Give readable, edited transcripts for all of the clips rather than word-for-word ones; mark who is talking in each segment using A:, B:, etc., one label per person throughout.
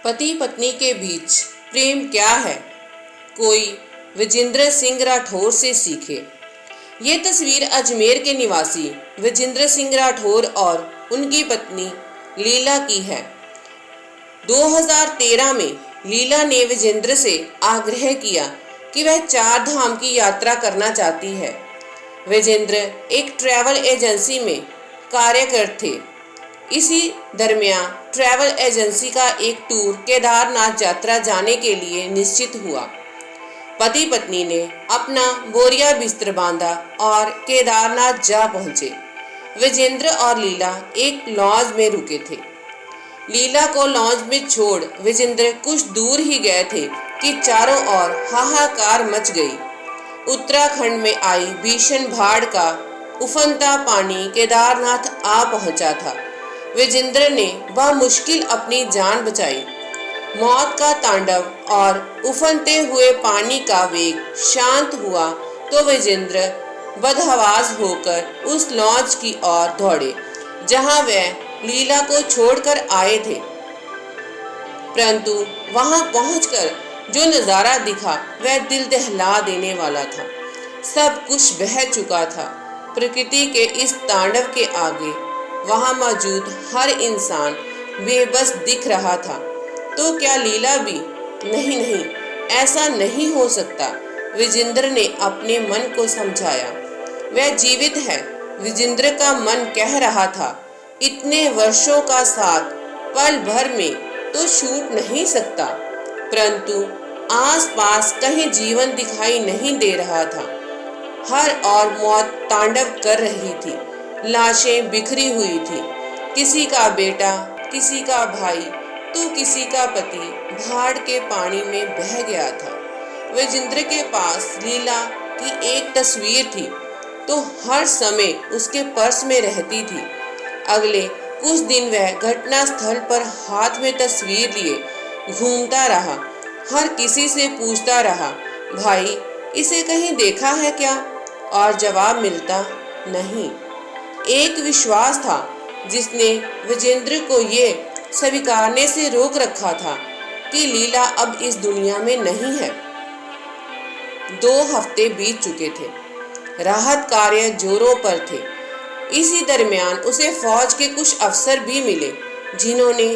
A: पति पत्नी के बीच प्रेम क्या है, कोई विजेंद्र सिंह राठौर से सीखे। ये तस्वीर अजमेर के निवासी विजेंद्र सिंह राठौर और उनकी पत्नी लीला की है। 2013 में लीला ने विजेंद्र से आग्रह किया कि वह 4 धाम की यात्रा करना चाहती है। विजेंद्र एक ट्रैवल एजेंसी में कार्यरत थे। इसी दरमियान ट्रैवल एजेंसी का एक टूर केदारनाथ यात्रा जाने के लिए निश्चित हुआ। पति पत्नी ने अपना बोरिया बिस्तर बांधा और केदारनाथ जा पहुंचे। विजेंद्र और लीला एक लॉज में रुके थे। लीला को लॉज में छोड़ विजेंद्र कुछ दूर ही गए थे कि चारों ओर हाहाकार मच गई। उत्तराखंड में आई भीषण बाढ़ का उफनता पानी केदारनाथ आ पहुंचा था। विजेंद्र ने बमुश्किल अपनी जान बचाई। मौत का तांडव और उफनते हुए पानी का वेग शांत हुआ तो विजेंद्र बदहवास होकर उस लॉज की ओर दौड़े जहां वह लीला को छोड़कर आए थे। परंतु वहां पहुंचकर जो नज़ारा दिखा वह दिल दहला देने वाला था। सब कुछ बह चुका था। प्रकृति के इस तांडव के आगे वहां मौजूद हर इंसान बेबस दिख रहा था। तो क्या लीला भी? नहीं, ऐसा नहीं हो सकता। विजेंद्र ने अपने मन को समझाया। वह जीवित है, विजेंद्र का मन कह रहा था। इतने वर्षों का साथ पल भर में तो छूट नहीं सकता। परंतु आसपास कहीं जीवन दिखाई नहीं दे रहा था। हर ओर मौत तांडव कर रही थी। लाशें बिखरी हुई थी। किसी का बेटा, किसी का भाई तो किसी का पति बाढ़ के पानी में बह गया था। विजेंद्र के पास लीला की एक तस्वीर थी तो हर समय उसके पर्स में रहती थी। अगले कुछ दिन वह घटना स्थल पर हाथ में तस्वीर लिए घूमता रहा। हर किसी से पूछता रहा, भाई इसे कहीं देखा है क्या? और जवाब मिलता नहीं। एक विश्वास था जिसने विजेंद्र को ये स्वीकारने से रोक रखा था कि लीला अब इस दुनिया में नहीं है। 2 हफ्ते बीत चुके थे। राहत कार्य जोरों पर थे। इसी दरमियान उसे फौज के कुछ अफसर भी मिले जिन्होंने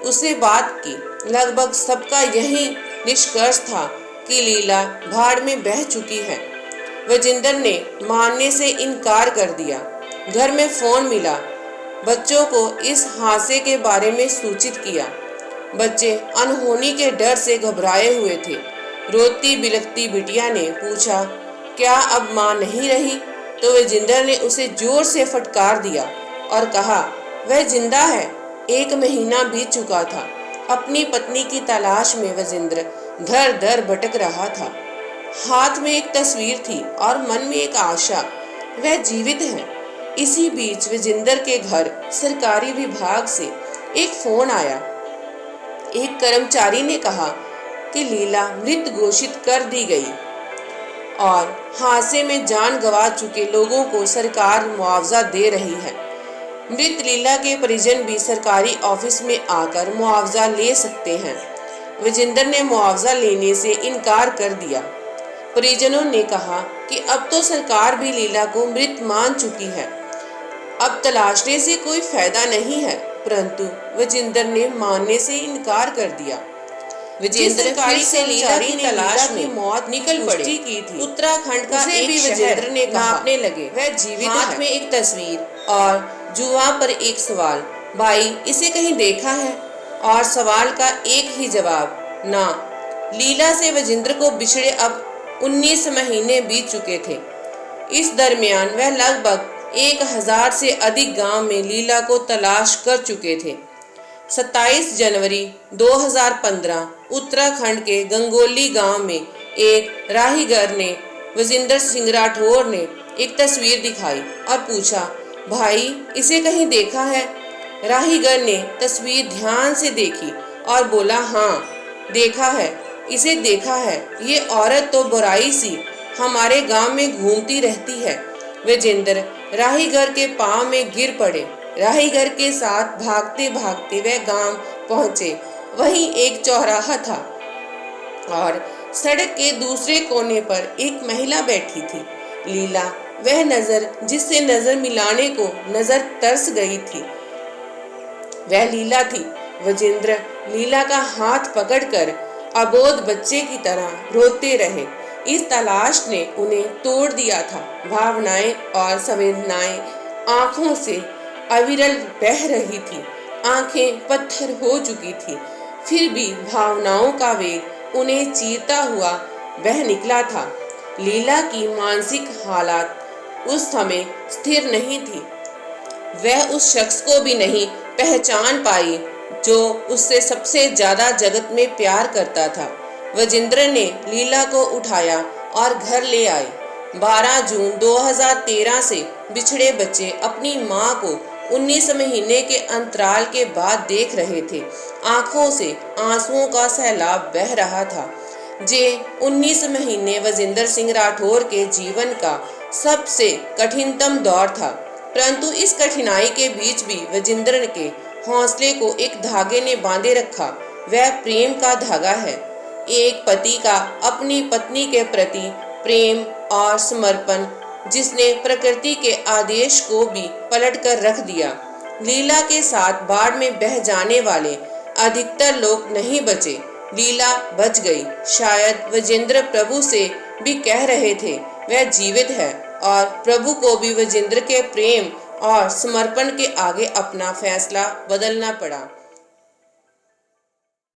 A: उसे बात की। लगभग सबका यही निष्कर्ष था कि लीला बाढ़ में बह चुकी है। विजेंद्र ने मानने से इनकार कर दिया। घर में फोन मिला। बच्चों को इस हादसे के बारे में सूचित किया। बच्चे अनहोनी के डर से घबराए हुए थे। रोती बिलखती बिटिया ने पूछा, क्या अब माँ नहीं रही? तो विजेंद्र ने उसे जोर से फटकार दिया और कहा, वह जिंदा है। 1 महीना बीत चुका था। अपनी पत्नी की तलाश में विजेंद्र दर दर भटक रहा था। हाथ में एक तस्वीर थी और मन में एक आशा, वह जीवित है। इसी बीच विजेंद्र के घर सरकारी विभाग से एक फोन आया। एक कर्मचारी ने कहा कि लीला मृत घोषित कर दी गई और हादसे में जान गंवा चुके लोगों को सरकार मुआवजा दे रही है। मृत लीला के परिजन भी सरकारी ऑफिस में आकर मुआवजा ले सकते हैं। विजेंद्र ने मुआवजा लेने से इनकार कर दिया। परिजनों ने कहा कि अब तो सरकार भी लीला को मृत मान चुकी है, अब तलाशने से कोई फायदा नहीं है। परंतु विजेंद्र ने मानने से इनकार कर दिया। विजेंद्र सरकारी से लीला की तलाश में मौत निकल पड़ी की थी। उत्तराखंड का एक भी विजेंद्र ने नापने लगे। वह जीवित है। हाथ में एक तस्वीर और जुआ पर एक सवाल, भाई इसे कहीं देखा है? और सवाल का एक ही जवाब, ना। लीला से विजेंद्र को बिछड़े अब 19 महीने बीत चुके थे। इस दरमियान वह लगभग 1000 से अधिक गांव में लीला को तलाश कर चुके थे। 27 जनवरी 2015 उत्तराखंड के गंगोली गांव में एक राहीगर ने विजेंद्र सिंह राठौर ने एक तस्वीर दिखाई और पूछा, भाई इसे कहीं देखा है? राहीगर ने तस्वीर ध्यान से देखी और बोला, हाँ देखा है, इसे देखा है। ये औरत तो बुराई सी हमारे गांव में घूमती रहती है। विजेंद्र राहीगर के पांव में गिर पड़े। राहीगर के साथ भागते भागते वह गांव पहुंचे वहीं एक चौराहा था और सड़क के दूसरे कोने पर एक महिला बैठी थी। लीला वह नजर जिससे नजर मिलाने को नजर तरस गई थी, वह लीला थी। विजेंद्र लीला का हाथ पकड़कर अबोध बच्चे की तरह रोते रहे। इस तलाश ने उन्हें तोड़ दिया था। भावनाएं और संवेदनाएं आंखों से अविरल बह रही थी। आंखें पत्थर हो चुकी थी, फिर भी भावनाओं का वेग उन्हें चीरता हुआ बह निकला था। लीला की मानसिक हालत उस समय स्थिर नहीं थी। वह उस शख्स को भी नहीं पहचान पाई जो उससे सबसे ज्यादा जगत में प्यार करता था। विजेंद्र ने लीला को उठाया और घर ले आए। 12 जून 2013 से बिछड़े बच्चे अपनी मां को 19 महीने के अंतराल के बाद देख रहे थे। आंखों से आंसुओं का सैलाब बह रहा था। जे 19 महीने विजेंद्र सिंह राठौर के जीवन का सबसे कठिनतम दौर था, परंतु इस कठिनाई के बीच भी विजेंद्र के हौसले को एक धागे ने बांधे रखा। वह प्रेम का धागा है, एक पति का अपनी पत्नी के प्रति प्रेम और समर्पण, जिसने प्रकृति के आदेश को भी पलट कर रख दिया। लीला के साथ बाढ़ में बह जाने वाले अधिकतर लोग नहीं बचे, लीला बच गई। शायद विजेंद्र प्रभु से भी कह रहे थे वह जीवित है, और प्रभु को भी विजेंद्र के प्रेम और समर्पण के आगे अपना फैसला बदलना पड़ा।